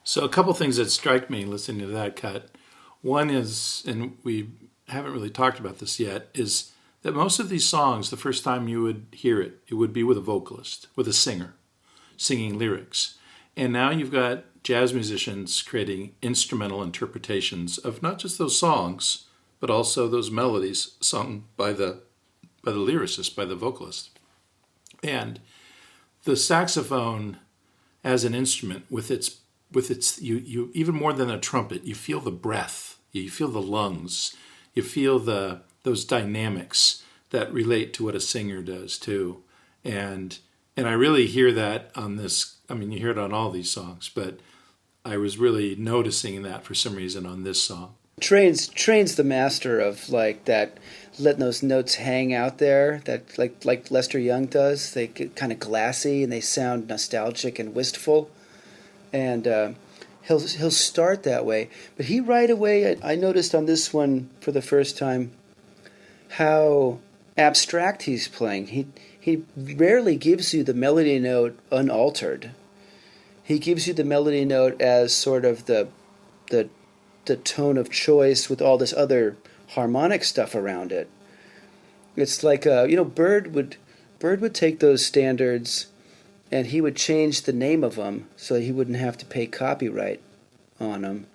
So a couple things that strike me listening to that cut. One is, and we haven't really talked about this yet, is that most of these songs, the first time you would hear it, it would be with a vocalist, with a singer, singing lyrics. And now you've got jazz musicians creating instrumental interpretations of not just those songs, but also those melodies sung by the lyricist, by the vocalist. And the saxophone as an instrument with its you even more than a trumpet, you feel the breath, you feel the lungs, you feel those dynamics that relate to what a singer does too. And I really hear that on this. I mean, you hear it on all these songs, but I was really noticing that for some reason on this song. Train's the master of like that, letting those notes hang out there. That like Lester Young does. They get kind of glassy and they sound nostalgic and wistful. And he'll start that way, but he right away. I noticed on this one for the first time how abstract he's playing. He rarely gives you the melody note unaltered. He gives you the melody note as sort of the tone of choice with all this other harmonic stuff around it. It's like Bird would take those standards and he would change the name of them so he wouldn't have to pay copyright on them.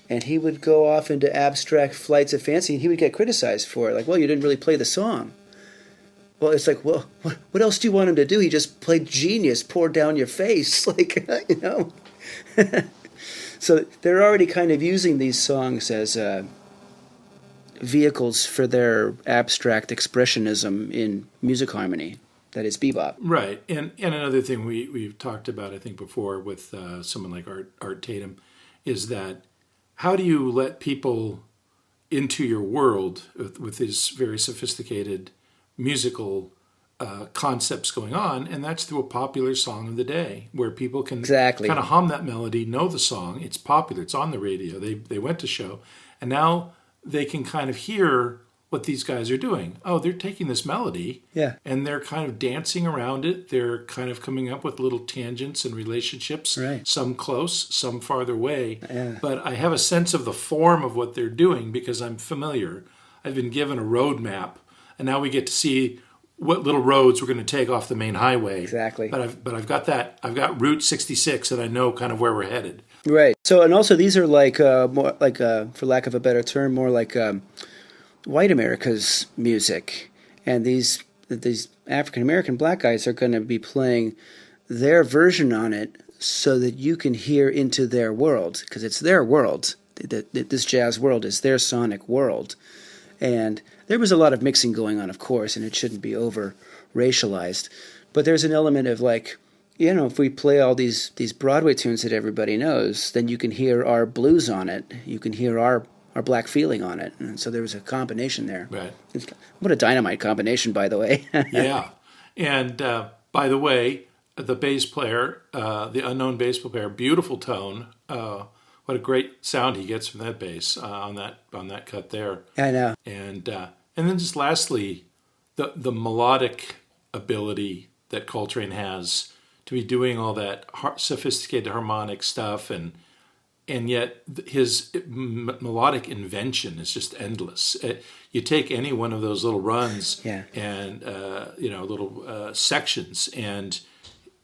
And he would go off into abstract flights of fancy, and he would get criticized for it. Like, well, you didn't really play the song. Well, it's like, well, what else do you want him to do? He just played Genius, poured down your face. Like, So they're already kind of using these songs as vehicles for their abstract expressionism in music harmony. That is bebop. Right. And another thing we've talked about, I think, before with someone like Art Tatum, is that how do you let people into your world with these very sophisticated musical concepts going on? And that's through a popular song of the day where people can exactly kind of hum that melody, know the song. It's popular. It's on the radio. They went to show. And now they can kind of hear what these guys are doing. Oh, they're taking this melody and they're kind of dancing around it. They're kind of coming up with little tangents and relationships, right. Some close, some farther away. Yeah. But I have a sense of the form of what they're doing because I'm familiar. I've been given a road map, and now we get to see what little roads we're going to take off the main highway. Exactly. But I've got that. I've got Route 66, and I know kind of where we're headed. Right. So, and also these are like more like, for lack of a better term, more like white America's music, and these African American black guys are going to be playing their version on it so that you can hear into their world, because it's their world. This jazz world is their sonic world, and there was a lot of mixing going on, of course, and it shouldn't be over racialized, but there's an element of like, if we play all these Broadway tunes that everybody knows, then you can hear our blues on it, you can hear our black feeling on it. And so there was a combination there. Right. What a dynamite combination, by the way. Yeah. And by the way, the bass player, the unknown bass player, beautiful tone. What a great sound he gets from that bass on that cut there. I know. And then just lastly, the melodic ability that Coltrane has to be doing all that sophisticated harmonic stuff, and yet his melodic invention is just endless. You take any one of those little runs and little sections, and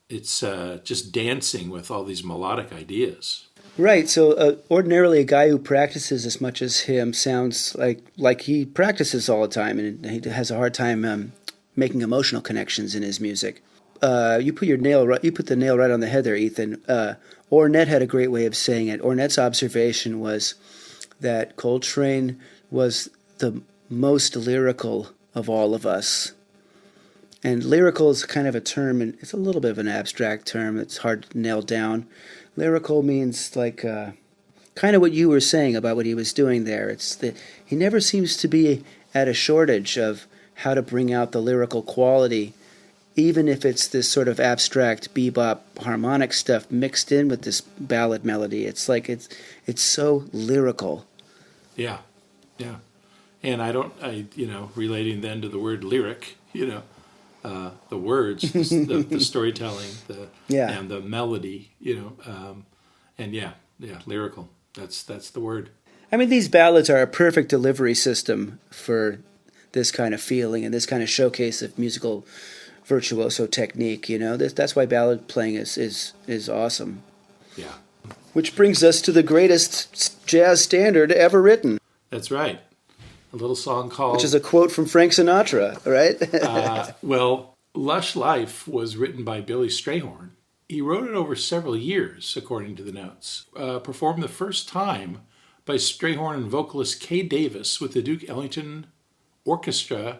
it's just dancing with all these melodic ideas. Right. So ordinarily, a guy who practices as much as him sounds like he practices all the time, and he has a hard time making emotional connections in his music. You put the nail right on the head there, Ethan. Ornette had a great way of saying it. Ornette's observation was that Coltrane was the most lyrical of all of us. And lyrical is kind of a term, and it's a little bit of an abstract term. It's hard to nail down. Lyrical means like kind of what you were saying about what he was doing there. It's that he never seems to be at a shortage of how to bring out the lyrical quality, even if it's this sort of abstract bebop harmonic stuff mixed in with this ballad melody. It's like it's so lyrical. Yeah, yeah. And relating then to the word lyric, the words, the storytelling, and the melody, and yeah, Yeah, lyrical. That's the word. I mean, these ballads are a perfect delivery system for this kind of feeling and this kind of showcase of musical virtuoso technique. That's why ballad playing is awesome. Yeah, Which brings us to the greatest jazz standard ever written, that's right. A little song which is called a quote from Frank Sinatra, right? well, Lush Life was written by Billy Strayhorn. He wrote it over several years, according to the notes. Performed the first time by Strayhorn and vocalist Kay Davis with the Duke Ellington Orchestra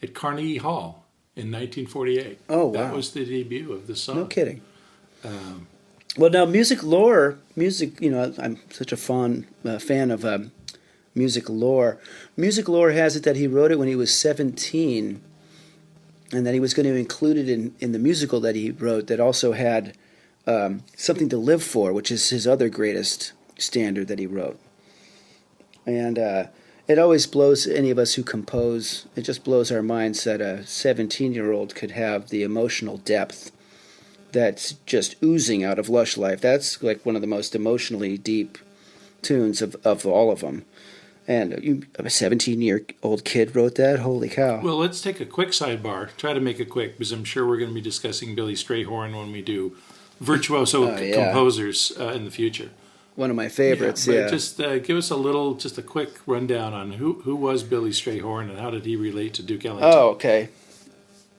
at Carnegie Hall in 1948. Oh, That wow. was the debut of the song. No kidding. Well, now music, I'm such a fond fan of music lore. Music lore has it that he wrote it when he was 17, and that he was going to include it in the musical that he wrote that also had Something to Live For, which is his other greatest standard that he wrote. And it always blows any of us who compose, it just blows our minds that a 17-year-old could have the emotional depth that's just oozing out of Lush Life. That's like one of the most emotionally deep tunes of all of them. And a 17-year-old kid wrote that? Holy cow. Well, let's take a quick sidebar. Try to make it quick because I'm sure we're going to be discussing Billy Strayhorn when we do virtuoso composers in the future. One of my favorites, But just give us just a quick rundown on who was Billy Strayhorn and how did he relate to Duke Ellington? Oh, okay.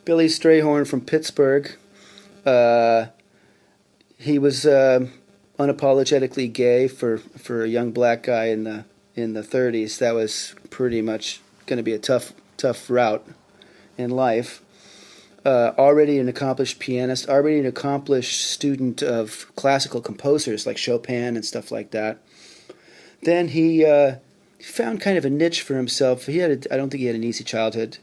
Billy Strayhorn from Pittsburgh. He was unapologetically gay for a young black guy in the 30s. That was pretty much going to be a tough route in life. Already an accomplished pianist, already an accomplished student of classical composers like Chopin and stuff like that. Then he found kind of a niche for himself. I don't think he had an easy childhood,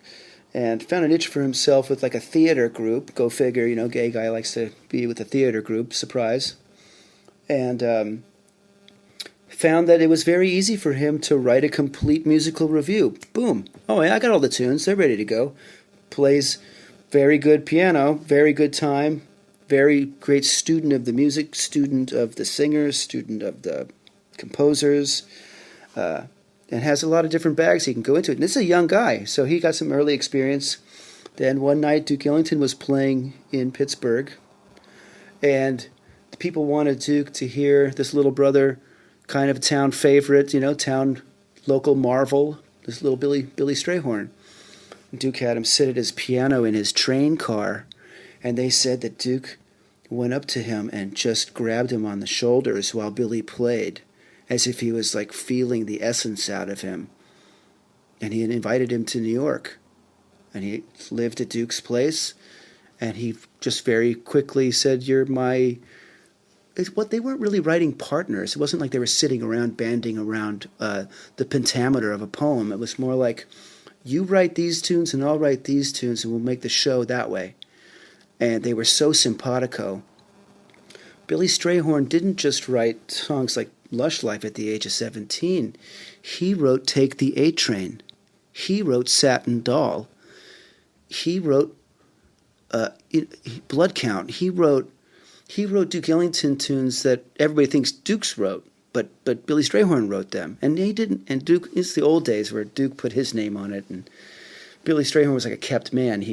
and found a niche for himself with like a theater group. Go figure, gay guy likes to be with a theater group. Surprise. And found that it was very easy for him to write a complete musical review. Boom. Oh, yeah, I got all the tunes. They're ready to go. Plays very good piano, very good time, very great student of the music, student of the singers, student of the composers, and has a lot of different bags he can go into it. And this is a young guy, so he got some early experience. Then one night, Duke Ellington was playing in Pittsburgh, and the people wanted Duke to hear this little brother, kind of a town favorite, town local marvel, this little Billy Strayhorn. Duke had him sit at his piano in his train car, and they said that Duke went up to him and just grabbed him on the shoulders while Billy played, as if he was like feeling the essence out of him. And he had invited him to New York, and he lived at Duke's place, and he just very quickly said, "You're my..." What they weren't really writing partners. It wasn't like they were sitting around banding around the pentameter of a poem. It was more like, you write these tunes and I'll write these tunes and we'll make the show that way. And they were so simpatico. Billy Strayhorn didn't just write songs like Lush Life at the age of 17. He wrote Take the A Train. He wrote Satin Doll. He wrote Blood Count. He wrote Duke Ellington tunes that everybody thinks Duke's wrote. But Billy Strayhorn wrote them, and he didn't. And Duke, it's the old days where Duke put his name on it, and Billy Strayhorn was like a kept man.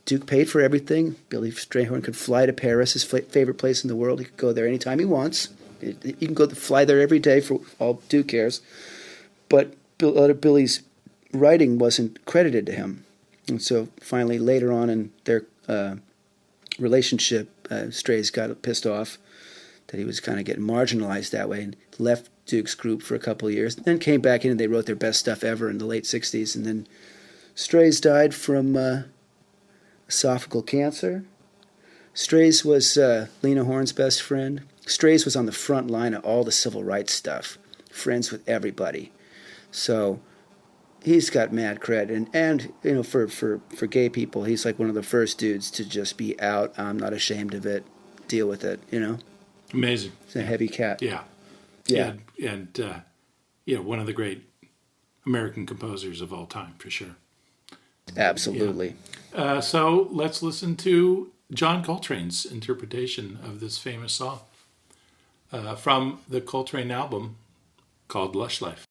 Duke paid for everything. Billy Strayhorn could fly to Paris, his favorite place in the world. He could go there anytime he wants. He can fly there every day for all Duke cares. But a lot of Billy's writing wasn't credited to him, and so finally later on in their relationship, Strays got pissed off that he was kind of getting marginalized that way, and left Duke's group for a couple of years. Then came back in and they wrote their best stuff ever in the late 60s. And then Strays died from esophageal cancer. Strays was Lena Horne's best friend. Strays was on the front line of all the civil rights stuff, friends with everybody. So he's got mad cred. And for gay people, he's like one of the first dudes to just be out. I'm not ashamed of it. Deal with it, Amazing. He's a heavy cat. Yeah. Yeah. And one of the great American composers of all time, for sure. Absolutely. Yeah. So let's listen to John Coltrane's interpretation of this famous song. from the Coltrane album called Lush Life.